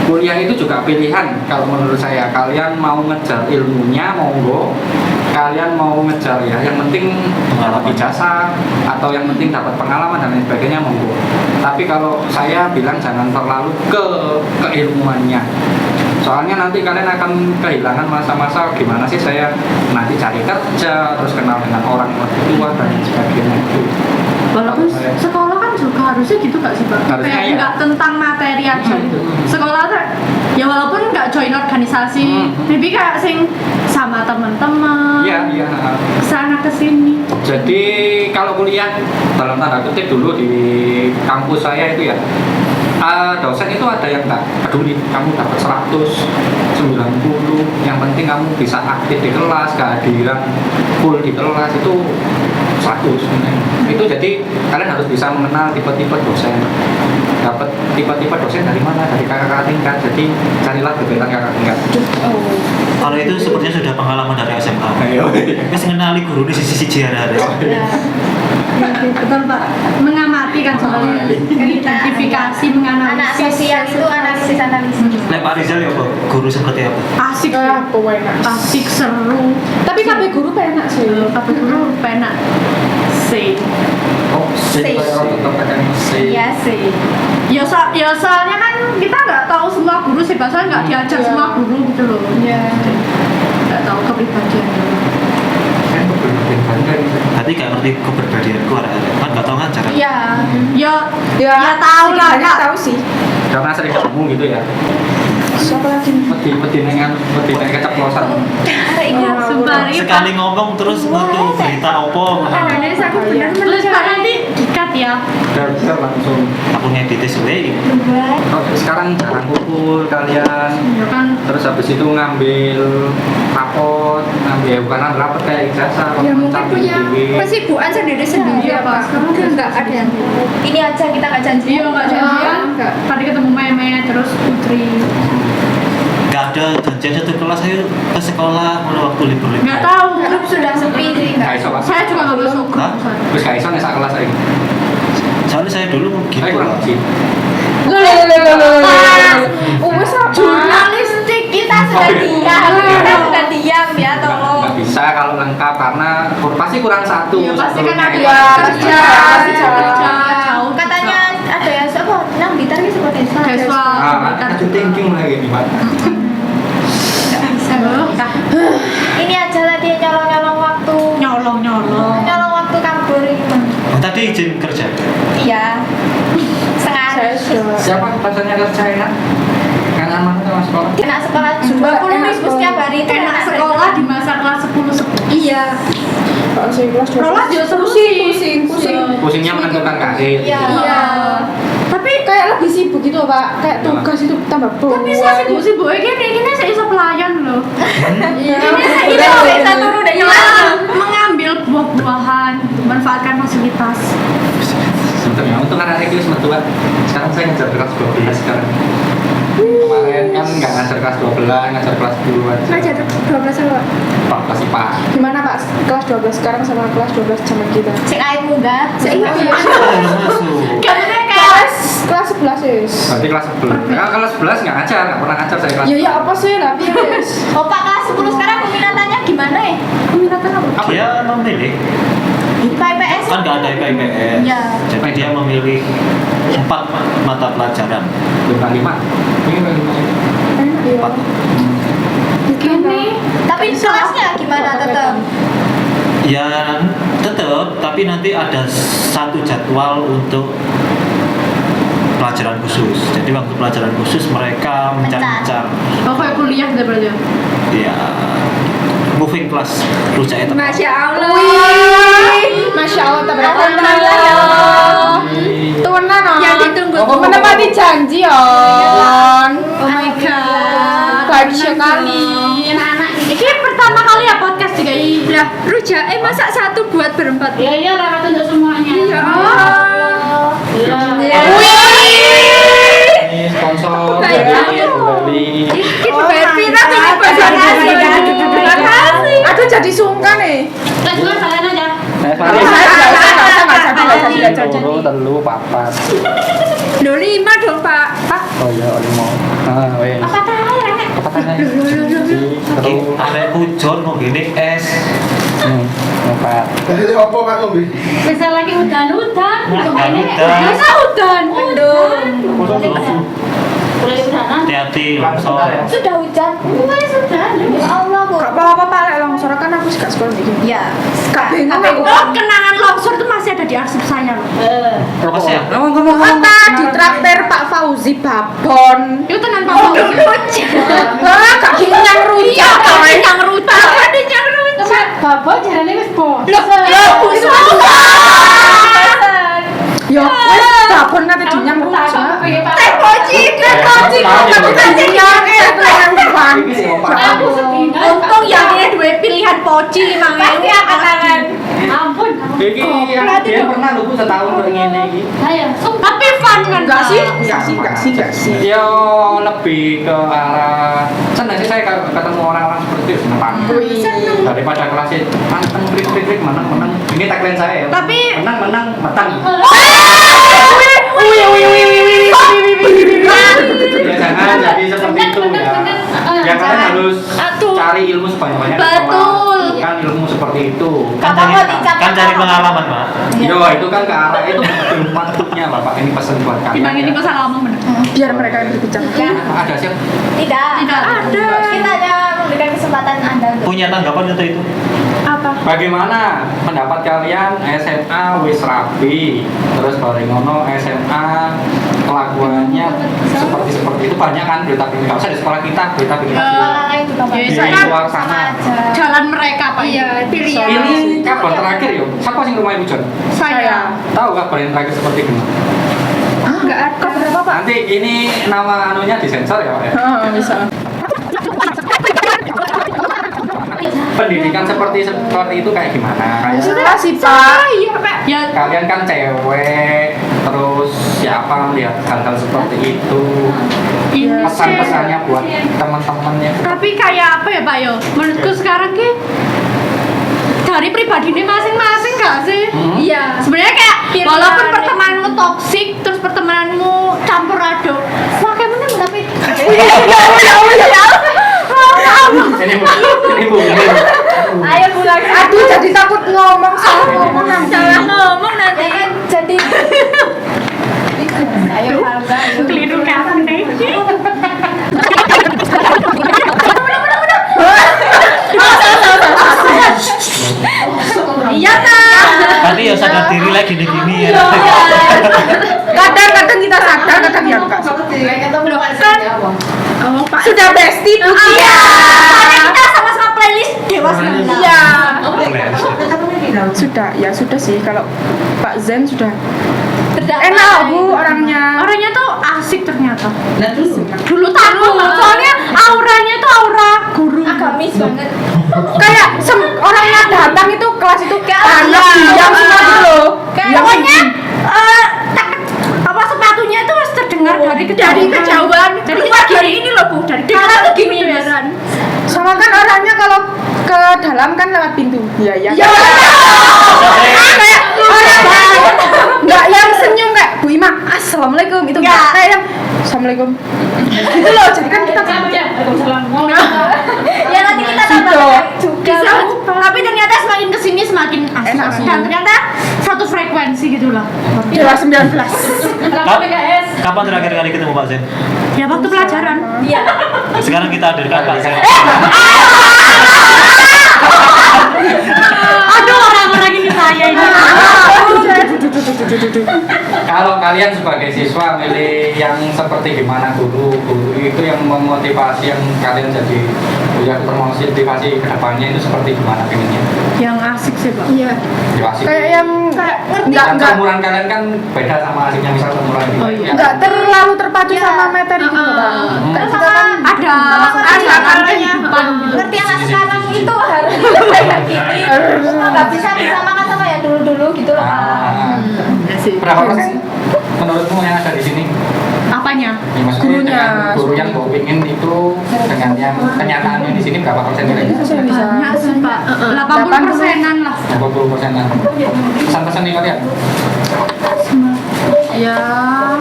Kuliah itu juga pilihan kalau menurut saya. Kalian mau ngejar ilmunya, monggo. Kalian mau ngejar ya, yang penting dapat ijazah atau yang penting dapat pengalaman dan lain sebagainya, monggo. Tapi kalau saya bilang jangan terlalu ke keilmuannya. Soalnya nanti kalian akan kehilangan masa-masa gimana sih saya nanti cari kerja, terus kenal dengan orang yang lebih tua dan lain sebagainya itu. Walaupun sekolah kan juga harusnya gitu gak sih Pak? Harusnya Kayak iya. nggak tentang materi aja gitu. Sekolah tuh ya walaupun nggak join organisasi, maybe kayak sing sama teman-teman. Iya. Kesana kesini. Jadi kalau kuliah dalam tanda kutip dulu di kampus saya itu ya, dosen itu ada yang nggak peduli kamu dapat 190, yang penting kamu bisa aktif di kelas, kehadiran full di kelas itu 100 sebenarnya. Itu jadi kalian harus bisa mengenal tipe-tipe dosen. dapat tipe-tipe dosen dari mana, dari kakak tingkat, jadi carilah gebetan kakak tingkat. Kalau itu sepertinya sudah pengalaman dari SMA. Ayo. Wis ngenali guru di sisi hari. Betul Pak, mengamati kan soalnya, identifikasi, Anak menganalisis. sosial itu analisis. Nek Pak Rizal ya apa? Guru seperti apa? Asik, Apa enak. asik seru. Tapi kabeh guru enak sih. Tapi dulu penak sih. Oh, sih, tetap akan sih. Iya sih. Ya soalnya kan kita nggak tahu semua guru sih, bahkan nggak diajar Iya. semua guru gitu loh. Iya. Nggak tahu kepribadian. Saya berbeda bangga gitu. Berarti gak ngerti keberbadianku arek-arek. Kan gak tau ngajar. Iya. Ya Ya, tahu lah. banyak tahu sih. Karena sering ketemu gitu ya. Siapa lagi? Peti nengan, peti nengan keceplosan. Sumpah ini Pak. Sekali ngomong terus nutu berita opo. Ini aku bener Terus Pak nanti dikat ya. Dar langsung. Aku ngedit suwe. Oh, sekarang jarang kumpul kalian. Ya kan. Terus habis itu ngambil rapot, bukan rapot kayak ijazah. ya mungkin punya kesibukan sendiri-sendiri Iya, ya Pak. Pak. Mungkin nggak ada yang Ini aja kita nggak janji. Iya nggak janjian. Nggak. Tadi ketemu Meme terus Putri. Gak ada janjian satu kelas ayo ke sekolah mulai waktu libur. Nggak tahu. Grup sudah sepi sih. Gak iso Pak. Saya juga nggak masuk grup. Hah? Terus gak iso nih sak kelas lagi. Soalnya saya dulu gitu. Saya kurang sih. Wes apa? Jurnalistik kita sudah diam ya tolong. Nggak bisa kalau lengkap karena pasti kurang satu. Iya pasti kan ada satunya. Ya, kerja, kerja. jauh. Katanya ada ya siapa? Nang Blitar ini seperti itu. Deswa. Ah, kan thinking lagi nih Pak. Ini aja tadi nyolong waktu. Nyolong. Nyolong waktu kabur itu. Oh, tadi izin kerja. Iya. Saya Sengaja. sudah. Siapa pacarnya kerja enak? Kanan mana sama sekolah? Enak sekolah Sudah, 20 enak ribu setiap hari itu Enak sekolah di masa kelas 10. iya. Kalau saya kelas 12. Rolas juga seru sih. Pusing. Pusingnya menentukan karir. Iya. Iya. Tapi kayak lebih sibuk gitu, Pak. Kayak tugas itu tambah beban. Tapi saya sibuk ini saya bisa pelayan loh. Iya. Ini bisa turun dari Mengambil buah-buahan, memanfaatkan fasilitas. Sebenarnya untuk anak kelas mertua. Sekarang saya ngajar kelas 12 sekarang. Kemarin kan nggak ngajar kelas 12, ngajar kelas 10 aja. Ngajar 12 apa? Pak, kelas IPA. Gimana, Pak? Kelas 12 sekarang sama kelas 12 zaman kita. Sing air munggah. Masuk. Kelas 11 yes. Berarti kelas 11. Ya, kelas 11 nggak ngajar, nggak pernah ngajar saya kelas. Ya ya apa sih lah yes. Oh Pak kelas 10 sekarang peminatannya gimana ya? Peminatan apa? Dia memilih. IPA IPS. Kan nggak ada IPS. Iya. Jadi dia memilih 4 mata pelajaran. Bukan 5. Ini bukan 5. Enak ya. 4. Gini. Tapi kelasnya gimana tetap? Ya tetap, tapi nanti ada satu jadwal untuk pelajaran khusus. Jadi waktu pelajaran khusus mereka mencar-mencar. Oh kayak kuliah gitu berarti. Ya moving class rujak itu. Masya Allah. Masya Allah, tabarakallah. Alhamdulillah. Tuanan Yang ditunggu. menepati janji on. Oh my god. Baik sekali. Ini pertama kali ya podcast juga ini. Lah, Ruja, masa satu buat berempat? Ya iyalah untuk semuanya. Ya Allah. Iya. Ini sponsor Baik, dari aku. Bali. Kita bayar pira ini bahasa nasi. Terima kasih. Aku jadi sungkan nih. Kita juga kalian aja. Telu, telu, papat. Loh, 5 dong, Pak. Pak. Oh iya, lima. Ah, wes. Apa tahu ya? Apa tanya? Oke, arek hujan mau gini es. Empat. Jadi apa Pak Ngombe? Bisa lagi udan-udan. Udan-udan. Masa udan? Hati-hati longsor. Sudah hujan. Sudah. Ya Allah Bu. Gak apa-apa Pak, lek longsor kan aku suka sekolah begini. Ya. Gak bingung aku. Oh, kenangan longsor itu masih ada di arsip saya loh. Mas ya? Kata di traktir Pak Fauzi Babon. Itu tenan Pak Fauzi. Wah, gak kenyang rujak. Yang ruta. Yang ruta. Babon jarane wis bos. Ya. Yo, wis babon nanti dinyang rujak. Teh poci. Untung yang ini dua pilihan poci mang Pasti angkat tangan. Ampun. Iki dia pernah lupa setahun untuk ngene iki. Tapi fun kan? Enggak sih, Pak? enggak sih. Yo lebih ke arah senang sih saya kalau ketemu orang-orang seperti itu senang banget. Daripada kelasnya manteng krik menang. Ini tagline saya ya. Tapi- menang matang. Ya jangan jadi seperti itu ya. Ya kalian harus cari ilmu sebanyak-banyaknya. Betul. Kan ilmu seperti itu. Kan cari pengalaman, Pak. Yo itu kan ke arah itu maksudnya Bapak ini pesan buat kalian. Timbang ini ya. kok salah ngomong bener. Biar mereka yang berbicara. Ada siapa? Tidak ada. Kita hanya memberikan kesempatan Anda. Punya tanggapan untuk itu? Apa? Bagaimana pendapat kalian SMA wis rapi, terus bareng ngono SMA kelakuannya seperti itu banyak kan berita-berita nggak usah di sekolah kita berita-berita Orang lain juga Ya, di banyak. saya- luar sana. Jalan mereka Pak. Iya, pilihan. Ini kabar terakhir yo. Siapa sih rumah Ibu Jon? Saya. Tahu kabar yang terakhir seperti gimana? Enggak ada. Berapa Pak? Nanti ini nama anunya disensor ya Pak ya. Bisa. Pendidikan seperti itu kayak gimana? Kayak Sudah sih Pak. Iya, Pak. Ya kalian kan cewek, terus siapa melihat hal-hal seperti itu? ini sih. Pesan-pesannya buat teman-temannya. Tapi kayak apa ya Pak Yo? Menurutku sekarang ki dari pribadi ini masing-masing gak sih? Iya. Sebenarnya kayak Pilihan. walaupun pertemananmu toksik, terus pertemananmu campur aduk, wah kayak bener tapi Ini bu. Ayo pulang. Aduh, jadi takut ngomong salah ngomong nanti. salah ngomong nanti Jangan jadi. Ayo Hamza. keliru kan nih. Iya kan? Tapi ya sadar diri lah gini-gini ya. Kadang-kadang kita sadar, kadang ya enggak. Oh, Pak. Sudah bestie Bu Kia. Soalnya kita sama-sama playlist Dewa 19. Iya. Sudah sih kalau Pak Zen sudah enak Bu orangnya. Orangnya tuh asik ternyata. Dulu takut, soalnya auranya tuh aura guru. Agamis banget. Kayak orangnya datang itu kelas itu panas diam semua gitu loh. Yang Pokoknya apa sepatunya itu harus terdengar dari kejauhan. Dari kita gini ini loh Bu, dari kita tuh gini beneran. sama kan orangnya kalau ke dalam kan lewat pintu. Iya iya. Ya. Kayak orang nggak yang senyum kayak Bu Ima assalamualaikum itu nggak kayak yang assalamualaikum gitu loh. Jadi kan kita Ya nanti kita tambah juga. Bisa, tapi ternyata semakin kesini semakin asik. Enak sih. Dan ternyata satu frekuensi gitu loh. Dewa 19. Kapan terakhir kali ketemu Pak Zen? Ya waktu pelajaran. Iya. Sekarang kita hadirkan Pak Zen. Aduh orang-orang ini saya ini. Kalau kalian sebagai siswa milih yang seperti gimana guru itu yang memotivasi yang kalian jadi punya termotivasi ke depannya itu seperti gimana pengennya? Yang asik sih Pak. Iya. Motivasi. Kayak yang Kan seumuran kalian kan beda sama asiknya misal seumuran gitu. Oh, iya. nggak terlalu terpacu sama materi gitu Pak. Kayak kita kan Ada kalanya. Ngerti anak sekarang itu harus kayak gini. Nggak bisa disamakan sama yang dulu-dulu gitu loh. Ah. Berapa persen menurutmu yang ada di sini? Apanya? Ya, maksudnya Gurunya. dengan guru yang kau ingin itu dengan yang kenyataannya di sini berapa persen kira-kira? bisa. Banyak sih Pak. 80%-an lah. 80%-an. Pesan-pesan nih kalian? Ya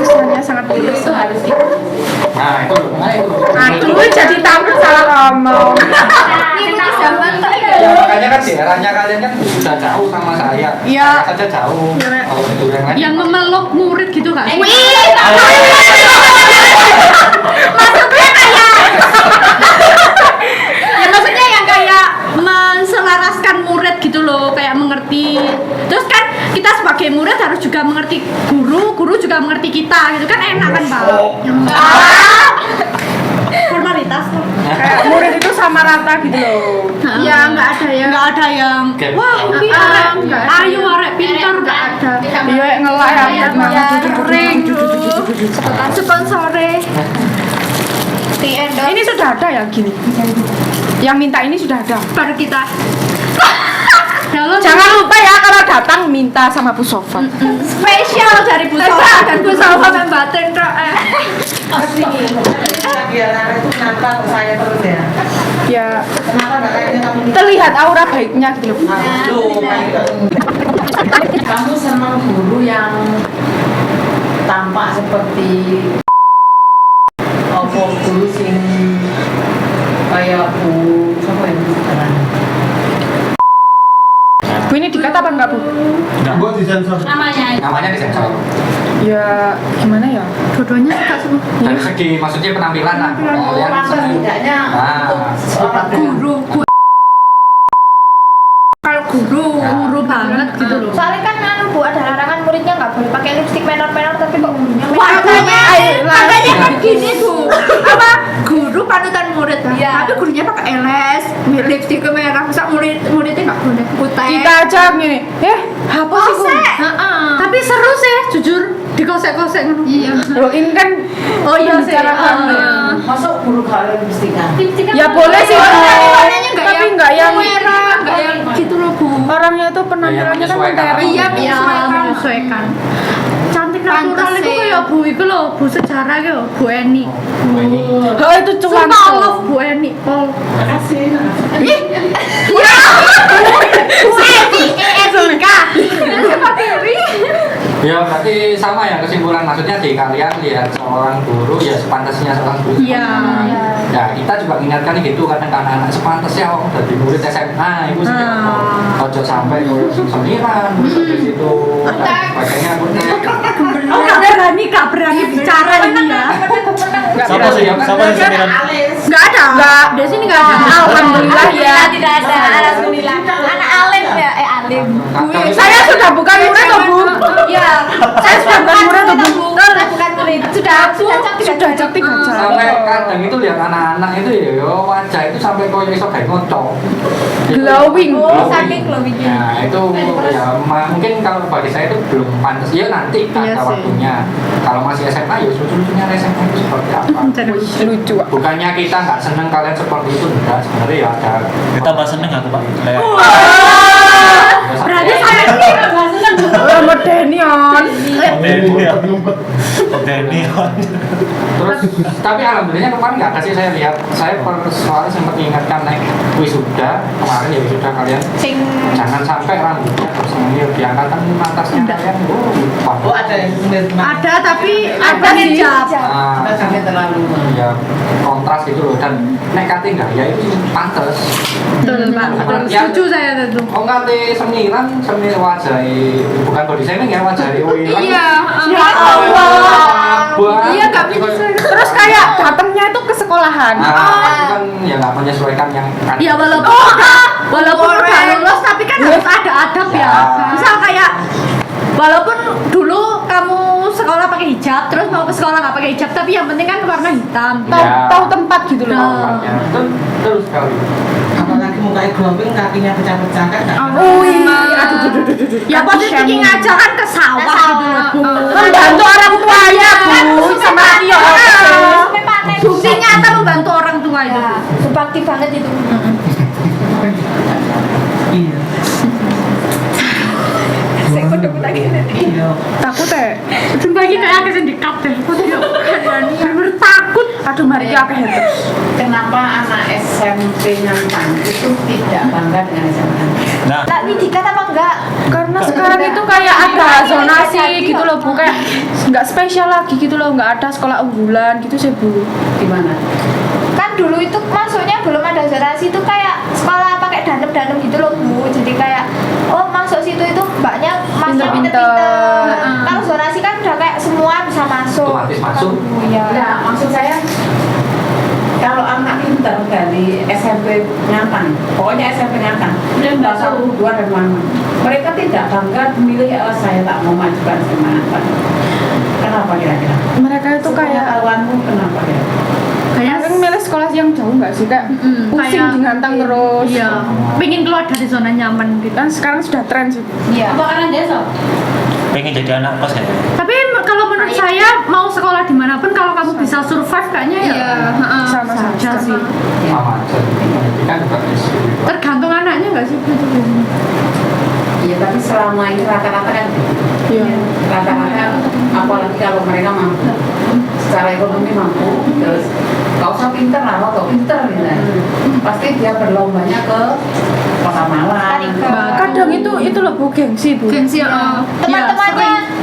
kesannya sangat bagus. Itu harus Nah itu loh, nah itu. Aduh jadi takut salah ngomong. ngikuti zaman tuh Ya makanya kan di eranya kalian kan sudah jauh sama saya. Iya. Saya saja jauh. Kalau itu yang lain. Yang memeluk murid gitu kan? maksudnya kayak Ya maksudnya yang kayak menselaraskan murid gitu loh, kayak mengerti. Terus kan kita sebagai murid harus juga mengerti guru, guru juga mengerti kita gitu kan, enak kan Pak? Formalitas tuh. Kayak murid itu sama rata gitu loh. Ya nggak ada ya. Nggak ada yang Oke. wah ini nggak ada. ayo arek pintar nggak ada. Iya ngelak ya. Kering Sponsore. di endorse. Ini sudah ada ya gini. Yang minta ini sudah ada. baru kita. Dalam Jangan lupa ya kalau datang minta sama Bu Sofa. spesial dari Bu Sofa dan Bu Sofa membantu baiknya gitu loh. Kamu senang guru yang tampak seperti apa guru sing kayak Bu siapa yang sekarang? Bu ini dikata apa enggak Bu? Enggak. Buat disensor. Namanya disensor. Ya gimana ya? Dua-duanya suka semua. Dari segi maksudnya penampilan lah. Kalian Pantas tidaknya Nah. seorang Guru kalau guru banget gitu loh. Soalnya kan anu Bu, ada larangan muridnya nggak boleh pakai lipstik menor-menor, tapi kok gurunya Makanya kan gini Bu, apa guru panutan murid kan? Iya. Tapi gurunya pakai les, lipstik merah, masa muridnya nggak boleh putih. Kita aja gini. Apa sih Bu? Tapi seru sih, jujur dikosek-kosek. Iya. Loh ini kan Oh iya sih. membicarakan. masuk guru kalau lipstikan. Ya boleh sih. Warnanya nggak Tapi yang nggak yang merah, nggak yang gitu loh Bu. orangnya itu penampilannya kan menyesuaikan. materi. Iya, Iya, menyesuaikan. Cantik natural Pantes itu sih. kayak Bu itu loh, Bu sejarah gitu, Bu Eni. Oh itu cuman. Sumpah love Bu Eni. Oh. Makasih. Ya berarti sama ya kesimpulan, maksudnya di kalian lihat seorang guru ya sepantasnya seorang guru. Iya. Ya kita juga mengingatkan gitu kadang ke anak-anak sepantasnya kok dari murid SMA itu sih. Ojo sampai semiran dari situ dan sebagainya Oh gak berani bicara ini ya. Siapa sih? Siapa yang semiran? Gak ada. Gak. Di sini gak ada. Alhamdulillah ya. Tidak ada, alhamdulillah. Anak alim ya, alim. Saya sudah bukan murid loh Bu. Iya. Saya sudah bukan murid loh Bu. Saya bukan murid. Sudah Sudah cek 3 jam. sampai kadang itu lihat anak-anak itu ya wajah itu sampai koyo iso kayak ngocok. Glowing. Oh, saking glowingnya. Nah itu ya mungkin kalau bagi saya itu belum pantas. Ya nanti Iya ada sih. waktunya. Kalau masih SMA ya lucu-lucunya SMA itu seperti apa? Lucu. Bukannya kita nggak seneng kalian seperti itu, enggak, sebenarnya ya ada. Kita bahas seneng aku Pak. Kayak Berarti saya Modenion. Denion. Terus tapi alhamdulillahnya kemarin nggak ada sih, saya lihat, saya soalnya sempat mengingatkan naik wisuda kemarin ya, wisuda kalian Sing jangan sampai rambutnya terus menir di angkatan atasnya kalian. Oh ada yang ada tapi ada hijab. Nah, Nggak sampai terlalu. ya kontras gitu loh, dan nek kate nggak ya itu pantes. Betul Pak. Betul. Ya. Setuju saya itu. Oh kate semiran semir wajah bukan body shaming ya, wajah wilang. Iya. Ya Allah. Iya gak bisa. Terus kayak datangnya itu ke sekolahan. Nah, itu kan ya nggak menyesuaikan yang Ya walaupun udah lulus tapi kan harus ada adab ya. Ya. Misal kayak walaupun dulu kamu sekolah pakai hijab terus mau ke sekolah nggak pakai hijab tapi yang penting kan warna hitam. Tahu tempat gitu loh. tempatnya. Terus sekali. Apalagi mukanya glowing, kakinya pecah-pecah kan nggak? Ya positif ngajak kan ke sawah gitu loh Bu. Membantu orang tuanya Bu sama Tio. sampai panen. Bukti nyata membantu orang tua itu. Ya, berbakti banget itu. Iya. Saya kudu lagi. Iya. Takut ya. Sumpah iki kayak akeh sing di-cut deh. Kok dia bener takut. Aduh mari kita ke haters. Kenapa anak SMP Nyampang itu tidak bangga dengan SMA? Nah, Nah, ini dikat apa enggak? Karena sekarang itu kayak ada zonasi gitu loh Bu, kayak nggak spesial lagi gitu loh, nggak ada sekolah unggulan gitu sih Bu. Gimana? Kan dulu itu masuknya belum ada zonasi, itu kayak sekolah pakai danem-danem gitu loh Bu. Jadi kayak oh masuk situ itu mbaknya masuk Pinter-pinter. pinter-pinter. Kalau zonasi kan udah kayak semua bisa masuk. Otomatis masuk. Iya. Nah, maksud saya kalau anak pinter dari SMP Nyampang, pokoknya SMP Nyampang, udah 1, 2 dan mana, mereka tidak bangga memilih saya tak mau majukan SMA Nyampang. Kenapa kira-kira? Mereka itu kayak Kawanmu kenapa ya? Kayak Kalian milih sekolah yang jauh nggak sih kayak pusing kayak- digantang terus. Iya. Pengen keluar dari zona nyaman gitu. Kan sekarang sudah tren sih. Iya. pengen jadi anak kos ya. Tapi kalau menurut saya mau sekolah dimanapun kalau kamu bisa survive kayaknya ya Sama-sama. saja sih. Sama aja. Pendidikan juga bisa. Tergantung anaknya nggak sih? Iya, tapi selama ini rata-rata kan Iya. rata-rata apalagi kalau mereka mampu secara ekonomi mampu, terus gak usah pinter lah, atau pinter gitu. Pasti dia berlombanya ke Kota Malang. Kadang itu loh Bu, gengsi Bu. Gengsi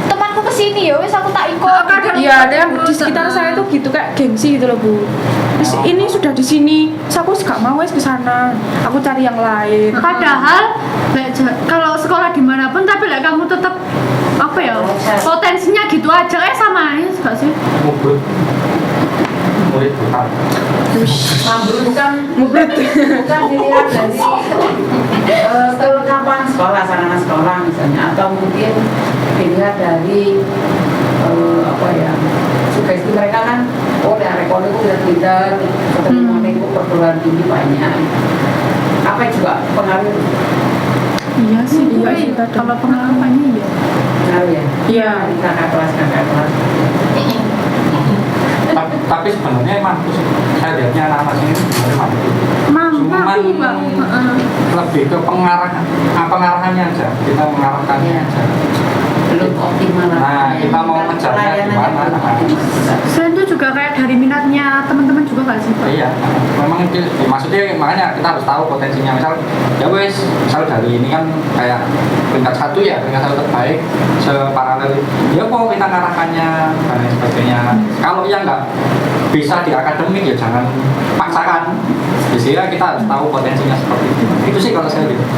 Temanku kesini ya wes aku tak ikut. Iya, ada yang di sekitar saya tuh gitu kayak gengsi gitu loh Bu. Terus ini sudah di sini, terus aku gak mau wes ke sana. Aku cari yang lain. Padahal kalau sekolah dimanapun tapi kamu tetap apa ya potensinya gitu aja sama aja gak sih? Murid bukan. bukan dilihat dari kelengkapan sekolah, sarana sekolah misalnya, atau mungkin dilihat dari apa ya, sugesti mereka kan, oh ya rekor itu udah pintar, keterima itu perguruan tinggi banyak, apa juga pengaruh? Iya sih, kalau pengalamannya iya. Pengaruh ya? Iya. Kakak kelas. Tapi sebenarnya emang saya lihatnya anak-anak ini sebenarnya Mampu cuman Bang. lebih ke pengarahannya aja, kita mengarahkannya aja. Belum optimal. Nah, kita mau ngejarnya gimana? Selain itu juga kayak dari minatnya teman-teman juga nggak sih Pak? Iya, memang itu maksudnya makanya kita harus tahu potensinya. Misal misal dari ini kan kayak peringkat 1 terbaik separalel. Ya kok kita ngarahkannya dan lain sebagainya. Kalau yang nggak bisa di akademik ya jangan paksakan. Jadi kita harus tahu potensinya seperti itu. Itu sih kalau saya lihat.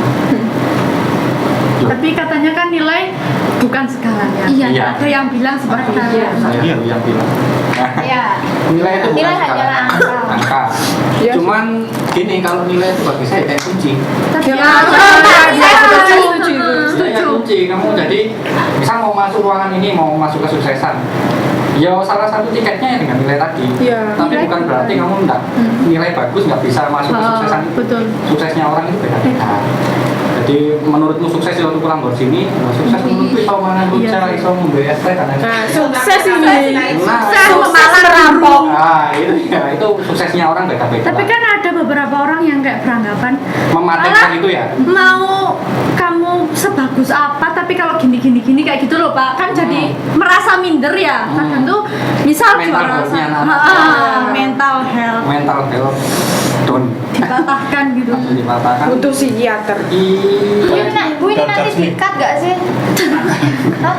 Tapi katanya kan nilai bukan segalanya. Iya. Ada yang bilang seperti itu. Saya yang bilang. Iya. Nilai itu bukan Nilai hanyalah segalanya. angka. Angka. Iya. Cuman gini, kalau nilai itu bagi saya kayak kunci. Tapi Ya, saya setuju itu. Nilai kunci. Kamu jadi misal mau masuk ruangan ini, mau masuk kesuksesan. Ya salah satu tiketnya yang dengan nilai tadi. Iya. Tapi Nilai bukan berarti kamu enggak nilai bagus nggak bisa masuk kesuksesan itu. betul. Suksesnya orang itu beda-beda. Jadi menurutmu sukses itu waktu pulang sini, sukses menurutku iso mana kerja, Iya. iso membeli es teh dan lain Nah, sebagainya. sukses ini. Sukses Sukses merampok. Nah, itu suksesnya orang beda-beda. Tapi kan ada beberapa orang yang kayak beranggapan mematenkan malah itu ya. mau kamu sebagus apa tapi kalau gini kayak gitu loh Pak kan jadi merasa minder ya kadang tuh misal Mental juara health-nya sa- anak. mental health Mental health down. dipatahkan gitu Langsung dipatahkan. Butuh psikiater. Bu ini nanti dikat gak sih? Hah?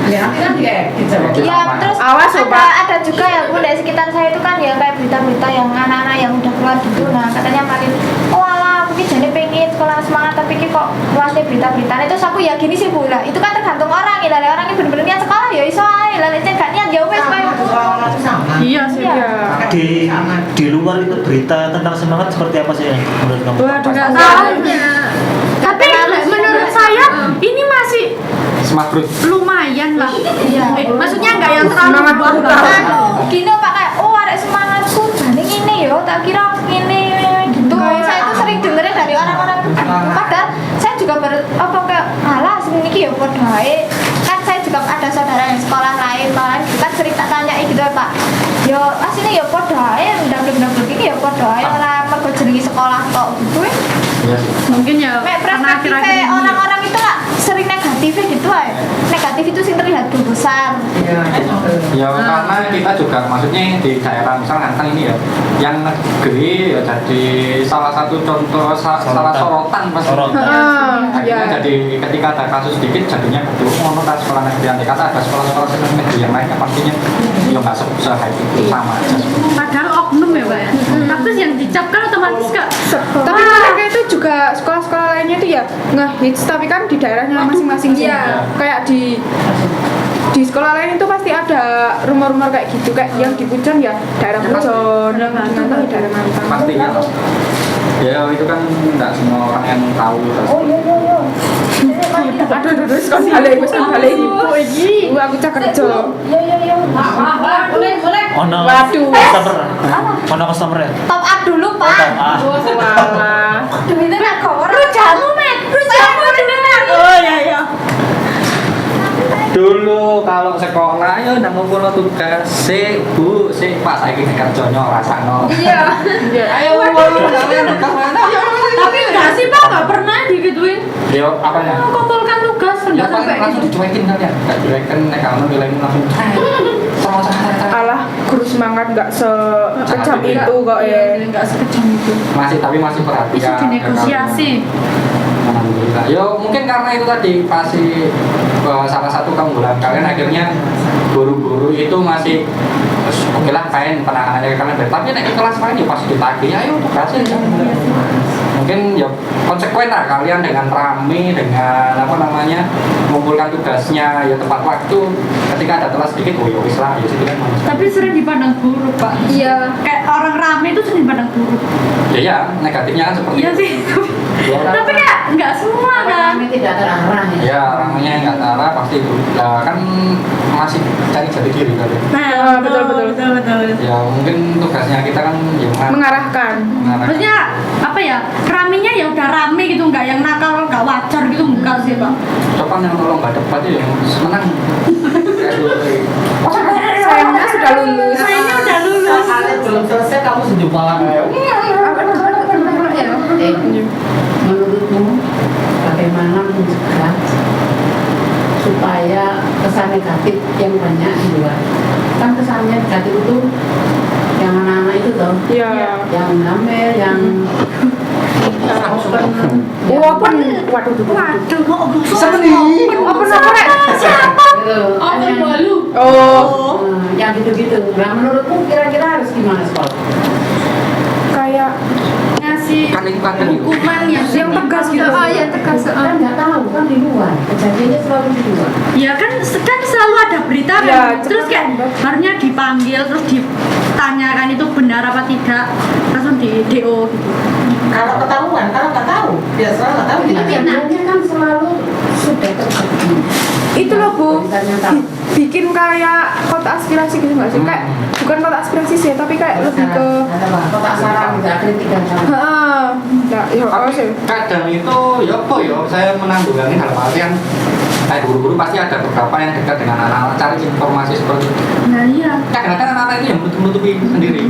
Ya, nanti kan dia Iya, terus Awas, loh, Pak. ada juga ya Bu dari sekitar saya itu kan ya kayak berita-berita yang anak-anak yang udah keluar gitu. Nah, katanya makin oh alah, mungkin jadi pengen sekolah semangat tapi kok keluarnya berita-berita. Nah, terus aku ya gini sih Bu, lah itu kan tergantung orang ya. Lah orang yang bener-bener niat sekolah ya iso ae. Lah nek gak niat ya wis kayak iya sih Iya. Di luar itu berita tentang semangat seperti apa sih menurut kamu? Waduh, nggak tahunya tapi menurut saya ini masih Smart Brut. lumayan lah Iya. maksudnya nggak yang terlalu Semangat buah brutal. banget. Gini Pak kayak oh arek semangatku jane ngene yo, tak kira ngene gitu. Saya itu sering dengerin dari orang-orang itu. Padahal saya juga apa kayak alah sing iki yo padha ae. Kan saya juga ada saudara yang sekolah lain kan sering tak tanyai gitu Pak. Yo asline yo padha ae ndang-ndang iki yo padha ae ora mergo jenenge sekolah tok gitu. Iya sih. mungkin ya Mek karena akhir-akhir perspektif ini orang-orang itu lah sering negatifnya gitu ae. Negatif itu sing terlihat besar. Ya karena kita juga maksudnya di daerah misalnya Ngantang ini ya, yang negeri ya jadi salah satu contoh salah sorotan pasti. Akhirnya Ya. jadi ketika ada kasus sedikit jadinya betul ngono kan sekolah negeri andai kata ada sekolah-sekolah negeri yang lainnya pastinya ya nggak se-hype itu sama aja. padahal oknum ya Pak ya tapi yang dicap kan otomatis kak Tapi mereka itu juga sekolah-sekolah lainnya itu ya nge-hits tapi kan di daerahnya masing-masing sih. Iya. Kayak di sekolah lain itu pasti ada rumor-rumor kayak gitu kayak yang di Pujon ya daerah Pujon, yang di Ngantang ya daerah Ngantang. Pastinya ya itu kan nggak semua orang yang tahu. Oh iya. Aduh, kon balik ibu iki. Aku cak kerja. Yo. Ono Waduh. customer. Ono customer ya? Top up dulu, Pak. Walah. Duitnya nak kawar. Rujamu, Met. Rujamu jenengan. oh iya Dulu kalau sekolah ya nang ngumpul tugas si Bu, si Pak saiki kerjanya rasano. iya Ayo tugas mana? tapi enggak sih Pak nggak pernah digituin Yo apanya? kumpulkan tugas Ya enggak paling sampai langsung gitu dicuekin kalian. Enggak dicuekin nek kamu nilaimu langsung sama-sama. Alah, guru semangat kan nggak sekejam Sangat itu kok ya. Enggak sekejam itu. Tapi masih perhatian. Bisa dinegosiasi. Alhamdulillah. Yo mungkin karena itu tadi pasti salah satu keunggulan kalian akhirnya guru-guru itu masih oke lah kain penanganannya kalian better. Tapi nek di kelas lain ya pasti ditagih ayo tugasnya ya. Mungkin ya konsekuen lah kalian dengan rame dengan apa namanya mengumpulkan tugasnya ya tepat waktu ketika ada telat sedikit oh ya wis lah ya situ kan manusia. Tapi sering dipandang buruk, Pak. Iya. Kayak orang rame itu sering dipandang buruk. Ya negatifnya kan seperti Iya itu. sih. Tapi kayak nggak semua kan. Kami tidak terarah ya. Ya ramenya nggak salah pasti itu. Nah, kan masih cari jati diri kalian. Nah, betul. Ya mungkin tugasnya kita kan ya Mengarahkan. Maksudnya apa ya? Ramenya ya udah rame gitu, nggak yang nakal, nggak wajar gitu enggak sih, Pak. Depan yang tolong nggak depan itu yang menang. Kayak dulu. Sayangnya sudah lulus. Sayangnya udah lulus. Kalian belum selesai kamu sejuk banget. Menurutmu bagaimana mencegah supaya kesan negatif yang banyak di luar? Kan kesannya negatif itu yang anak-anak itu toh, Iya. yang hamil, yang open, Open. Waduh. Waduh, kok Open apa rek? siapa? gitu. Open balu. Oh. Yang gitu-gitu. Nah menurutmu kira-kira harus gimana sekolah? Kayak Ngasih Kan itu kan itu. hukuman yang tegas gitu. Oh iya tegas. Kan nggak tahu kan di luar. Kejadiannya selalu di luar. Ya kan selalu ada berita Ya, kan. cepet Terus kayak banget. harusnya dipanggil terus ditanyakan itu benar apa tidak, langsung di DO gitu. Kalau ketahuan, kalau nggak tahu, biasanya nggak tahu. Kejadiannya kan selalu sudah terjadi. itu loh Bu, Tulisannya tahu. bikin kayak kota aspirasi gitu nggak sih? Kayak bukan kota aspirasi sih, tapi kayak lebih ke kotak saran juga kritik dan saran. heeh. Nah, ya apa Tapi sih? kadang itu ya apa ya saya menanggulangi dalam artian kayak guru-guru pasti ada beberapa yang dekat dengan anak-anak cari informasi seperti itu. Nah iya. Kadang-kadang anak-anak itu yang menutupi sendiri.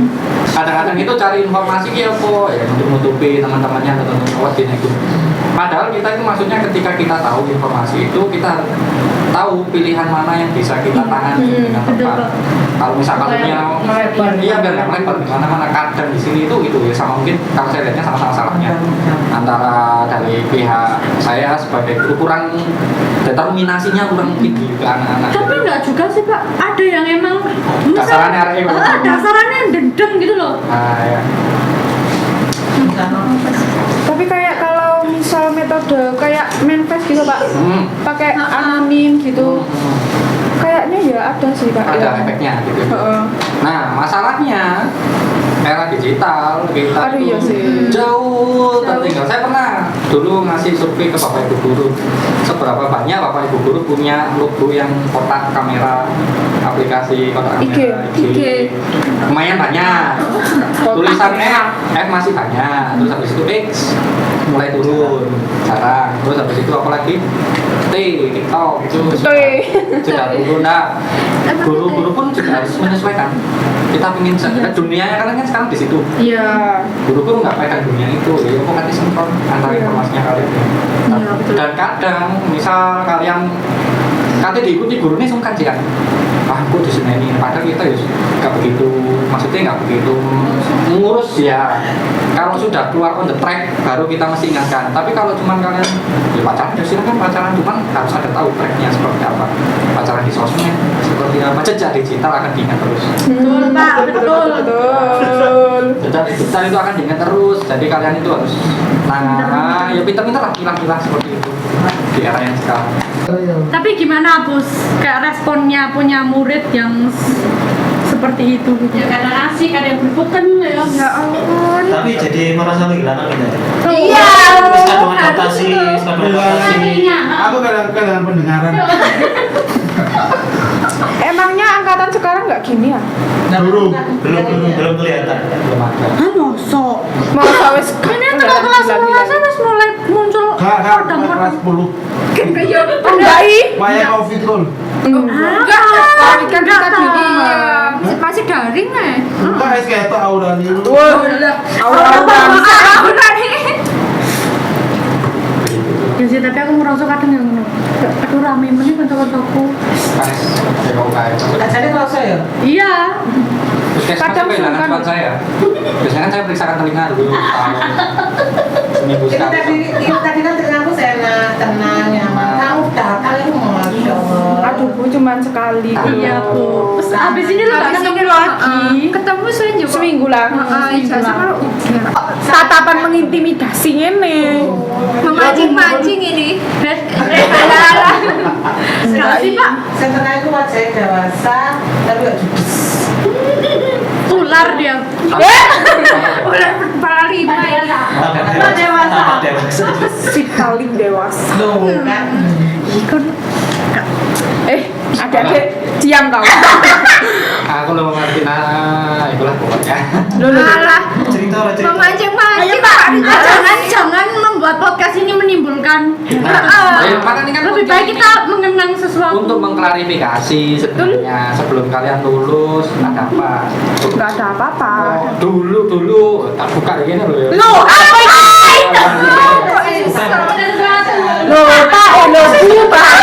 Kadang-kadang itu cari informasi ya apa ya menutupi teman-temannya atau teman-teman itu. Padahal kita itu maksudnya ketika kita tahu informasi itu kita tahu pilihan mana yang bisa kita tangani dengan betul, tepat. Pak. Kalau misalkan punya Melebar. iya biar nggak melebar di mana-mana kadang di sini itu gitu ya sama mungkin kalau saya lihatnya sama-sama salahnya antara dari pihak saya sebagai guru kurang determinasinya kurang tinggi ke anak-anak. Tapi enggak juga sih Pak, ada yang emang Dasarannya arek itu. dasarannya dendam gitu loh. Nah, ya. Tapi kayak kalau misal metode kayak manifest gitu Pak, pakai anonim gitu, kayaknya ya ada sih Pak. Ada ya. efeknya gitu. Heeh. Nah, masalahnya era digital kita Aduh, itu iya sih. jauh tertinggal. Saya pernah dulu ngasih survei ke Bapak Ibu guru seberapa banyak Bapak Ibu guru punya logo yang kotak kamera aplikasi kotak IG. kamera IG. Lumayan banyak. Tulisannya F masih banyak. Terus habis itu X mulai turun jarang. Terus habis itu apa lagi T TikTok itu sudah turun. Nah, guru-guru pun juga harus menyesuaikan. Kita ingin dunia kan sekarang di situ. Iya. Guru-guru nggak pegang dunia itu, ya kok nanti sinkron antara informasinya kalian. Dan kadang misal kalian katanya diikuti guru ini sungkan sih kan. Wah, aku di sini ini. Padahal kita ya nggak begitu, maksudnya nggak begitu mengurus ya. Kalau sudah keluar on the track, baru kita mesti ingatkan. Tapi kalau cuman kalian ya pacaran, ya silakan pacaran, cuman harus ada tahu tracknya seperti apa. Pacaran di sosmed seperti apa, jejak digital akan diingat terus. Betul Pak, betul. Jejak digital itu akan diingat terus. Jadi kalian itu harus ya pintar-pintar lah, pilah-pilah seperti itu di era yang sekarang. Tapi gimana Bos? Kayak responnya punya murid yang seperti itu gitu. Ya kadang asik, kadang berbukan ya. Ya ampun. Tapi jadi merasa kehilangan kita. Iya. Terus kandungan adaptasi, kandungan adaptasi. Aku kadang-kadang pendengaran. Emangnya angkatan sekarang nggak gini ya? Belum kelihatan. Belum ada. Ah mosok. Mau wis Ini tengah kelas 11 wis mulai muncul Kak, kodam-kodam. kelas 10. enggak ih. Maya covid roll. Enggak, tapi kan kita gini ya. Masih daring nih. Enggak es kayak itu aura nih. Wah, aura bangsa. Ya sih, tapi aku ngerasa kadang yang ngono. Aduh rame meneh kanca-kancaku. Panis, ya kau kayak. Jadi kalau saya Iya. Puskesmas Kadang kehilangan sungkan. cuan saya. Biasanya kan saya periksakan telinga dulu setahun. Seminggu Itu sekali. tadi kan telingaku enak, tenang, nyaman. Kamu datang itu Masya Allah. Aduh, Bu, cuman sekali. Iya, Bu. Terus abis ini lo gak ketemu lagi. Ketemu saya juga. Seminggu lah. Ijazah kalau Tatapan mengintimidasi ini. memancing-mancing ini. Enggak sih, Pak. Setelah itu wajahnya dewasa, tapi gak judes. Ular dia. Ular kepala 5 ya. dewasa. Si paling dewasa. Loh, kan? Adik-adik, diam kau. Aku belum ngerti itulah pokoknya. Alah, Cerita lah cerita. memancing-mancing Pak. Jangan membuat podcast ini menimbulkan. Ya, makanya kan Lebih baik kita mengenang sesuatu. untuk mengklarifikasi sebenarnya sebelum kalian lulus ada apa? Enggak ada apa-apa. Oh, dulu tak buka begini loh ya. Loh, apa itu? Loh, Pak, Bu, Pak.